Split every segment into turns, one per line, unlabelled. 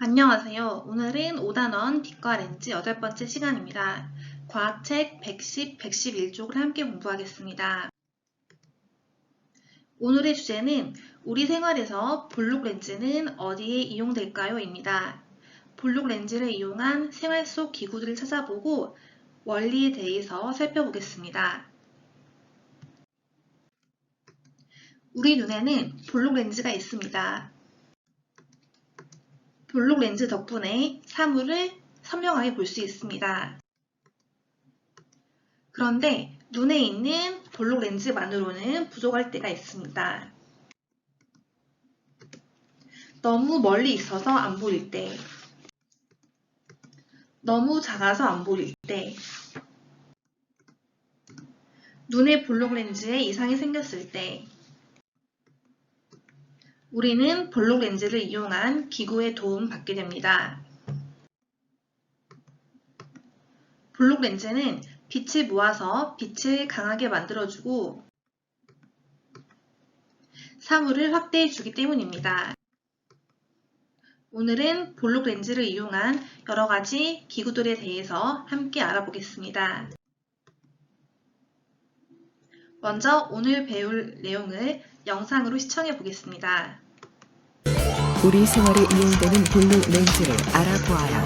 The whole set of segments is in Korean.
안녕하세요. 오늘은 5단원 빛과 렌즈 8번째 시간입니다. 과학책 110, 111쪽을 함께 공부하겠습니다. 오늘의 주제는 우리 생활에서 볼록 렌즈는 어디에 이용될까요? 입니다. 볼록 렌즈를 이용한 생활 속 기구들을 찾아보고 원리에 대해서 살펴보겠습니다. 우리 눈에는 볼록 렌즈가 있습니다. 볼록 렌즈 덕분에 사물을 선명하게 볼 수 있습니다. 그런데 눈에 있는 볼록 렌즈만으로는 부족할 때가 있습니다. 너무 멀리 있어서 안 보일 때, 너무 작아서 안 보일 때, 눈의 볼록 렌즈에 이상이 생겼을 때, 우리는 볼록 렌즈를 이용한 기구의 도움 받게 됩니다. 볼록 렌즈는 빛을 모아서 빛을 강하게 만들어주고 사물을 확대해주기 때문입니다. 오늘은 볼록 렌즈를 이용한 여러 가지 기구들에 대해서 함께 알아보겠습니다. 먼저 오늘 배울 내용을 영상으로 시청해 보겠습니다.
우리 생활에 이용되는 볼록 렌즈를 알아보아라.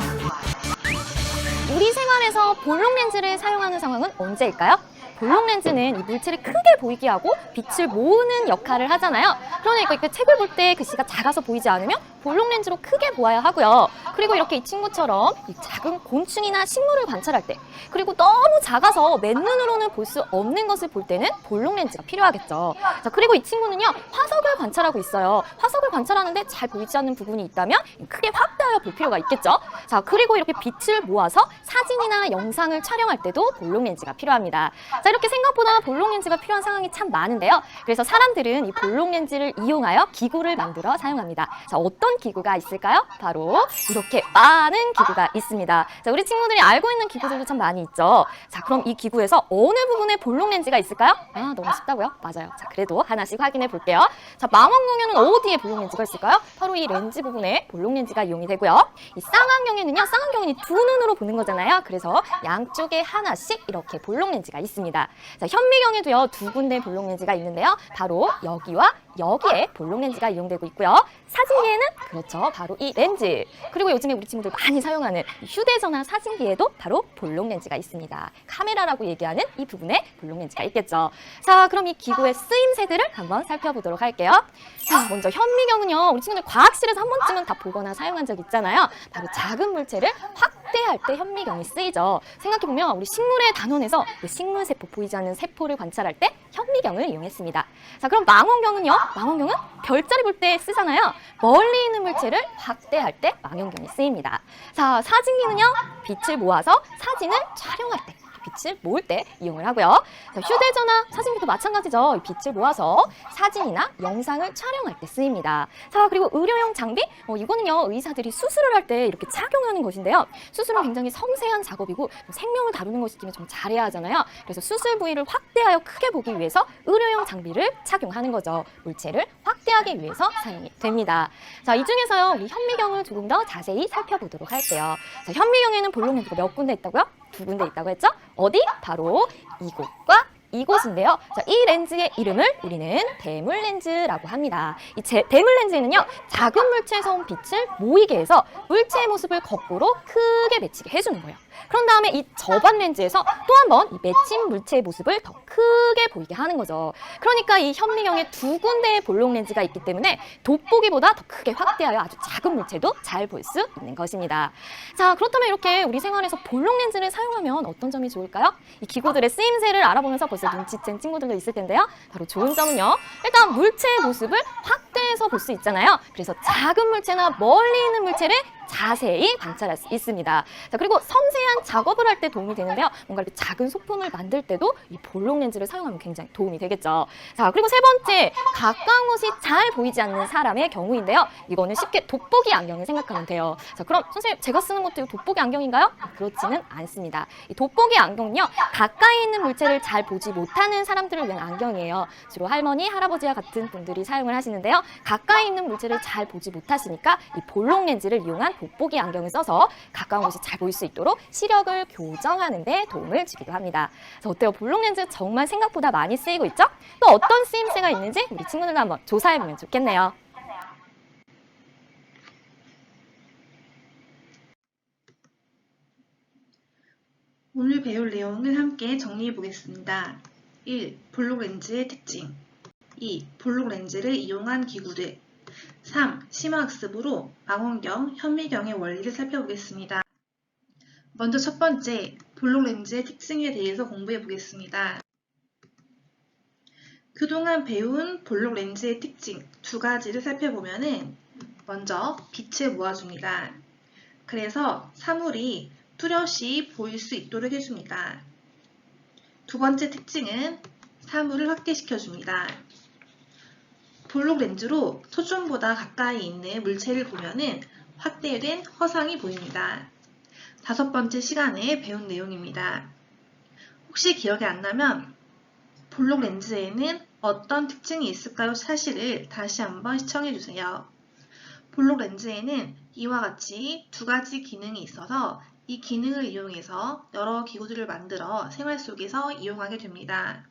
우리 생활에서 볼록 렌즈를 사용하는 상황은 언제일까요? 볼록 렌즈는 이 물체를 크게 보이게 하고 빛을 모으는 역할을 하잖아요. 그러니까 이렇게 책을 볼 때 글씨가 작아서 보이지 않으면 볼록 렌즈로 크게 보아야 하고요. 그리고 이렇게 이 친구처럼 이 작은 곤충이나 식물을 관찰할 때, 그리고 너무 작아서 맨눈으로는 볼 수 없는 것을 볼 때는 볼록 렌즈가 필요하겠죠. 자, 그리고 이 친구는요, 화석을 관찰하고 있어요. 화석을 관찰하는데 잘 보이지 않는 부분이 있다면 크게 확대하여 볼 필요가 있겠죠. 자, 그리고 이렇게 빛을 모아서 사진이나 영상을 촬영할 때도 볼록 렌즈가 필요합니다. 자, 이렇게 생각보다 볼록 렌즈가 필요한 상황이 참 많은데요. 그래서 사람들은 이 볼록 렌즈를 이용하여 기구를 만들어 사용합니다. 자, 어떤 기구가 있을까요? 바로 이렇게 많은 기구가 있습니다. 자, 우리 친구들이 알고 있는 기구들도 참 많이 있죠. 자, 그럼 이 기구에서 어느 부분에 볼록 렌즈가 있을까요? 아, 너무 쉽다고요? 맞아요. 자, 그래도 하나씩 확인해 볼게요. 자, 망원경에는 어디에 볼록 렌즈가 있을까요? 바로 이 렌즈 부분에 볼록 렌즈가 이용이 되고요. 이 쌍안경에는요, 쌍안경은 두 눈으로 보는 거잖아요. 그래서 양쪽에 하나씩 이렇게 볼록 렌즈가 있습니다. 자, 현미경에도요, 두 군데 볼록 렌즈가 있는데요. 바로 여기와 여기에 볼록 렌즈가 이용되고 있고요. 사진기에는 그렇죠, 바로 이 렌즈. 그리고 요즘에 우리 친구들 많이 사용하는 휴대전화 사진기에도 바로 볼록 렌즈가 있습니다. 카메라라고 얘기하는 이 부분에 볼록 렌즈가 있겠죠. 자, 그럼 이 기구의 쓰임새들을 한번 살펴보도록 할게요. 자, 먼저 현미경은요, 우리 친구들 과학실에서 한 번쯤은 다 보거나 사용한 적 있잖아요. 바로 작은 물체를 확대할 때 현미경이 쓰이죠. 생각해보면 우리 식물의 단원에서 식물세포, 보이지 않는 세포를 관찰할 때 현미경을 이용했습니다. 자, 그럼 망원경은요? 망원경은 별자리 볼 때 쓰잖아요. 멀리 있는 물체를 확대할 때 망원경이 쓰입니다. 자, 사진기는요, 빛을 모아서 사진을 촬영할 때, 빛을 모을 때 이용을 하고요. 자, 휴대전화, 사진기도 마찬가지죠. 빛을 모아서 사진이나 영상을 촬영할 때 쓰입니다. 자, 그리고 의료용 장비, 이거는요, 의사들이 수술을 할 때 이렇게 착용하는 것인데요. 수술은 굉장히 섬세한 작업이고 생명을 다루는 것이기 때문에 좀 잘해야 하잖아요. 그래서 수술 부위를 확대하여 크게 보기 위해서 의료용 장비를 착용하는 거죠. 물체를 확대하기 위해서 사용이 됩니다. 자, 이 중에서요, 우리 현미경을 조금 더 자세히 살펴보도록 할게요. 자, 현미경에는 볼록 렌즈가 몇 군데 있다고요? 두 군데 있다고 했죠? 어디? 바로 이곳과 이곳인데요. 자, 이 렌즈의 이름을 우리는 대물 렌즈라고 합니다. 이 대물 렌즈에는요, 작은 물체에서 온 빛을 모이게 해서 물체의 모습을 거꾸로 크게 맺히게 해주는 거예요. 그런 다음에 이 저반 렌즈에서 또 한 번 이 맺힌 물체의 모습을 더 크게 보이게 하는 거죠. 그러니까 이 현미경에 두 군데의 볼록 렌즈가 있기 때문에 돋보기보다 더 크게 확대하여 아주 작은 물체도 잘 볼 수 있는 것입니다. 자, 그렇다면 이렇게 우리 생활에서 볼록 렌즈를 사용하면 어떤 점이 좋을까요? 이 기구들의 쓰임새를 알아보면서 벌써 눈치챈 친구들도 있을 텐데요. 바로 좋은 점은요, 일단 물체의 모습을 확대해서 볼 수 있잖아요. 그래서 작은 물체나 멀리 있는 물체를 자세히 관찰할 수 있습니다. 자, 그리고 섬세한 작업을 할 때 도움이 되는데요. 뭔가 이렇게 작은 소품을 만들 때도 이 볼록 렌즈를 사용하면 굉장히 도움이 되겠죠. 자, 그리고 세 번째, 가까운 곳이 잘 보이지 않는 사람의 경우인데요. 이거는 쉽게 돋보기 안경을 생각하면 돼요. 자, 그럼 선생님, 제가 쓰는 것도 돋보기 안경인가요? 그렇지는 않습니다. 이 돋보기 안경은요, 가까이 있는 물체를 잘 보지 못하는 사람들을 위한 안경이에요. 주로 할머니, 할아버지와 같은 분들이 사용을 하시는데요. 가까이 있는 물체를 잘 보지 못하시니까 이 볼록 렌즈를 이용한 돋보기 안경을 써서 가까운 곳이 잘 보일 수 있도록 시력을 교정하는 데 도움을 주기도 합니다. 그래서 어때요? 볼록 렌즈 정말 생각보다 많이 쓰이고 있죠? 또 어떤 쓰임새가 있는지 우리 친구들도 한번 조사해보면 좋겠네요.
오늘 배울 내용을 함께 정리해 보겠습니다. 1. 볼록 렌즈의 특징. 2. 볼록 렌즈를 이용한 기구들. 3. 심화학습으로 망원경, 현미경의 원리를 살펴보겠습니다. 먼저 첫 번째, 볼록 렌즈의 특징에 대해서 공부해 보겠습니다. 그동안 배운 볼록 렌즈의 특징 두 가지를 살펴보면은 먼저 빛을 모아줍니다. 그래서 사물이 뚜렷이 보일 수 있도록 해줍니다. 두 번째 특징은 사물을 확대시켜줍니다. 볼록 렌즈로 초점보다 가까이 있는 물체를 보면은 확대된 허상이 보입니다. 다섯 번째 시간에 배운 내용입니다. 혹시 기억이 안 나면 볼록 렌즈에는 어떤 특징이 있을까요? 사실을 다시 한번 시청해 주세요. 볼록 렌즈에는 이와 같이 두 가지 기능이 있어서 이 기능을 이용해서 여러 기구들을 만들어 생활 속에서 이용하게 됩니다.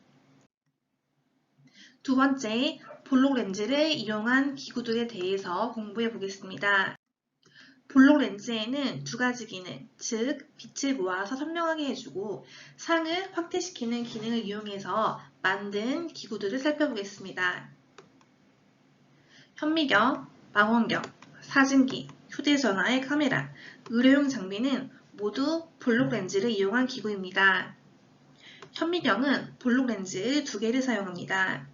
두 번째, 볼록 렌즈를 이용한 기구들에 대해서 공부해 보겠습니다. 볼록 렌즈에는 두 가지 기능, 즉 빛을 모아서 선명하게 해주고 상을 확대시키는 기능을 이용해서 만든 기구들을 살펴보겠습니다. 현미경, 망원경, 사진기, 휴대전화의 카메라, 의료용 장비는 모두 볼록 렌즈를 이용한 기구입니다. 현미경은 볼록 렌즈 두 개를 사용합니다.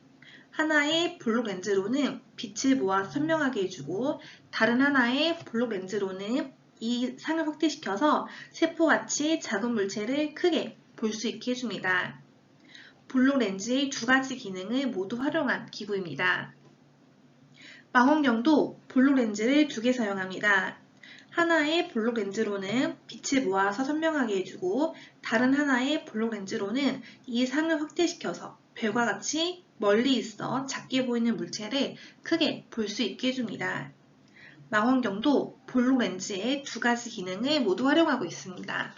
하나의 볼록 렌즈로는 빛을 모아 선명하게 해주고 다른 하나의 볼록 렌즈로는 이 상을 확대시켜서 세포같이 작은 물체를 크게 볼 수 있게 해줍니다. 볼록 렌즈의 두 가지 기능을 모두 활용한 기구입니다. 망원경도 볼록 렌즈를 두 개 사용합니다. 하나의 볼록 렌즈로는 빛을 모아서 선명하게 해주고 다른 하나의 볼록 렌즈로는 이 상을 확대시켜서 별과 같이 멀리 있어 작게 보이는 물체를 크게 볼 수 있게 해줍니다. 망원경도 볼록 렌즈의 두 가지 기능을 모두 활용하고 있습니다.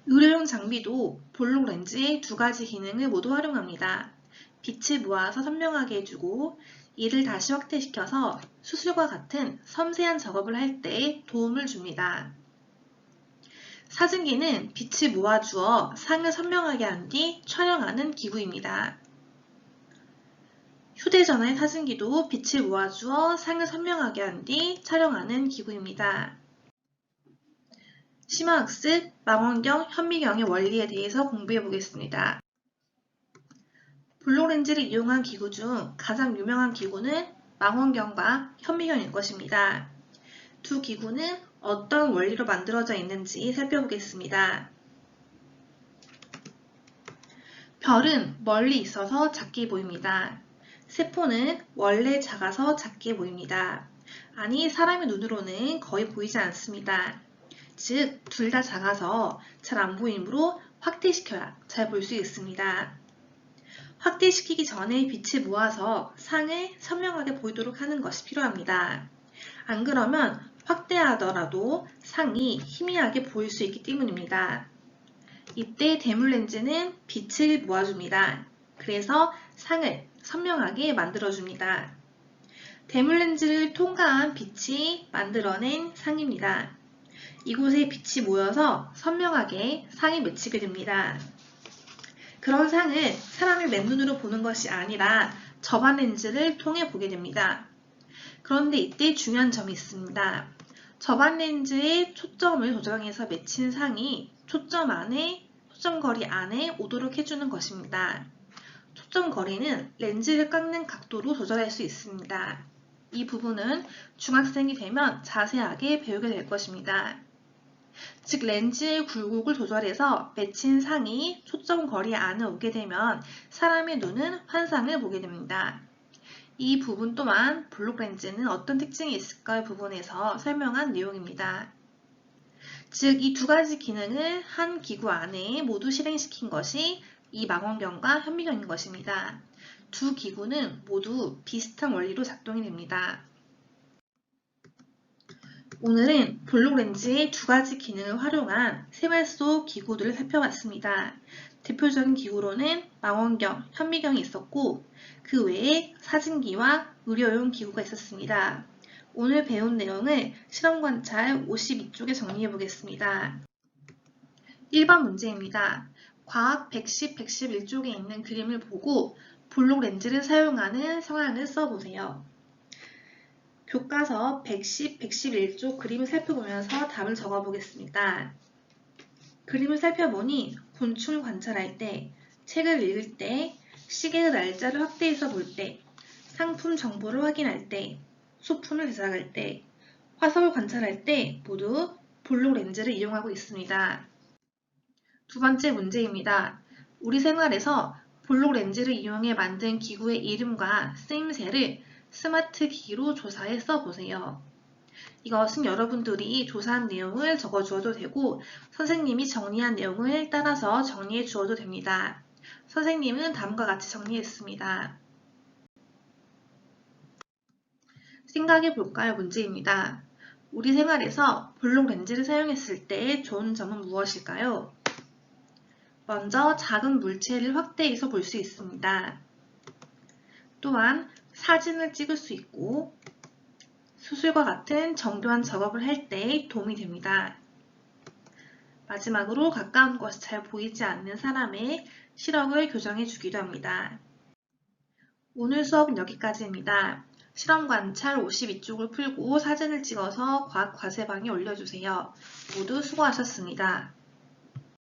의료용 장비도 볼록 렌즈의 두 가지 기능을 모두 활용합니다. 빛을 모아서 선명하게 해주고 이를 다시 확대시켜서 수술과 같은 섬세한 작업을 할 때 도움을 줍니다. 사진기는 빛을 모아주어 상을 선명하게 한 뒤 촬영하는 기구입니다. 휴대전화의 사진기도 빛을 모아주어 상을 선명하게 한 뒤 촬영하는 기구입니다. 심화학습, 망원경, 현미경의 원리에 대해서 공부해 보겠습니다. 볼록 렌즈를 이용한 기구 중 가장 유명한 기구는 망원경과 현미경일 것입니다. 두 기구는 어떤 원리로 만들어져 있는지 살펴보겠습니다. 별은 멀리 있어서 작게 보입니다. 세포는 원래 작아서 작게 보입니다. 아니, 사람의 눈으로는 거의 보이지 않습니다. 즉, 둘 다 작아서 잘 안 보이므로 확대시켜야 잘 볼 수 있습니다. 확대시키기 전에 빛을 모아서 상을 선명하게 보이도록 하는 것이 필요합니다. 안 그러면 확대하더라도 상이 희미하게 보일 수 있기 때문입니다. 이때 대물 렌즈는 빛을 모아줍니다. 그래서 상을 선명하게 만들어줍니다. 대물 렌즈를 통과한 빛이 만들어낸 상입니다. 이곳에 빛이 모여서 선명하게 상이 맺히게 됩니다. 그런 상을 사람의 맨눈으로 보는 것이 아니라 접안 렌즈를 통해 보게 됩니다. 그런데 이때 중요한 점이 있습니다. 접안 렌즈의 초점을 조정해서 맺힌 상이 초점 거리 안에 오도록 해주는 것입니다. 초점 거리는 렌즈를 깎는 각도로 조절할 수 있습니다. 이 부분은 중학생이 되면 자세하게 배우게 될 것입니다. 즉 렌즈의 굴곡을 조절해서 맺힌 상이 초점 거리 안에 오게 되면 사람의 눈은 환상을 보게 됩니다. 이 부분 또한 볼록 렌즈는 어떤 특징이 있을까의 부분에서 설명한 내용입니다. 즉 이 두 가지 기능을 한 기구 안에 모두 실행시킨 것이 이 망원경과 현미경인 것입니다. 두 기구는 모두 비슷한 원리로 작동이 됩니다. 오늘은 볼록 렌즈의 두 가지 기능을 활용한 생활 속 기구들을 살펴봤습니다. 대표적인 기구로는 망원경, 현미경이 있었고 그 외에 사진기와 의료용 기구가 있었습니다. 오늘 배운 내용을 실험관찰 52쪽에 정리해 보겠습니다. 1번 문제입니다. 과학 110, 111쪽에 있는 그림을 보고 볼록 렌즈를 사용하는 성향을 써보세요. 교과서 110, 111쪽 그림을 살펴보면서 답을 적어보겠습니다. 그림을 살펴보니 곤충을 관찰할 때, 책을 읽을 때, 시계의 날짜를 확대해서 볼 때, 상품 정보를 확인할 때, 소품을 제작할 때, 화석을 관찰할 때 모두 볼록 렌즈를 이용하고 있습니다. 두 번째 문제입니다. 우리 생활에서 볼록 렌즈를 이용해 만든 기구의 이름과 쓰임새를 스마트 기기로 조사해 써보세요. 이것은 여러분들이 조사한 내용을 적어주어도 되고 선생님이 정리한 내용을 따라서 정리해 주어도 됩니다. 선생님은 다음과 같이 정리했습니다. 생각해 볼까요? 문제입니다. 우리 생활에서 볼록 렌즈를 사용했을 때 좋은 점은 무엇일까요? 먼저 작은 물체를 확대해서 볼 수 있습니다. 또한 사진을 찍을 수 있고 수술과 같은 정교한 작업을 할 때 도움이 됩니다. 마지막으로 가까운 것이 잘 보이지 않는 사람의 시력을 교정해 주기도 합니다. 오늘 수업은 여기까지입니다. 실험 관찰 52쪽을 풀고 사진을 찍어서 과학 과제방에 올려주세요. 모두 수고하셨습니다.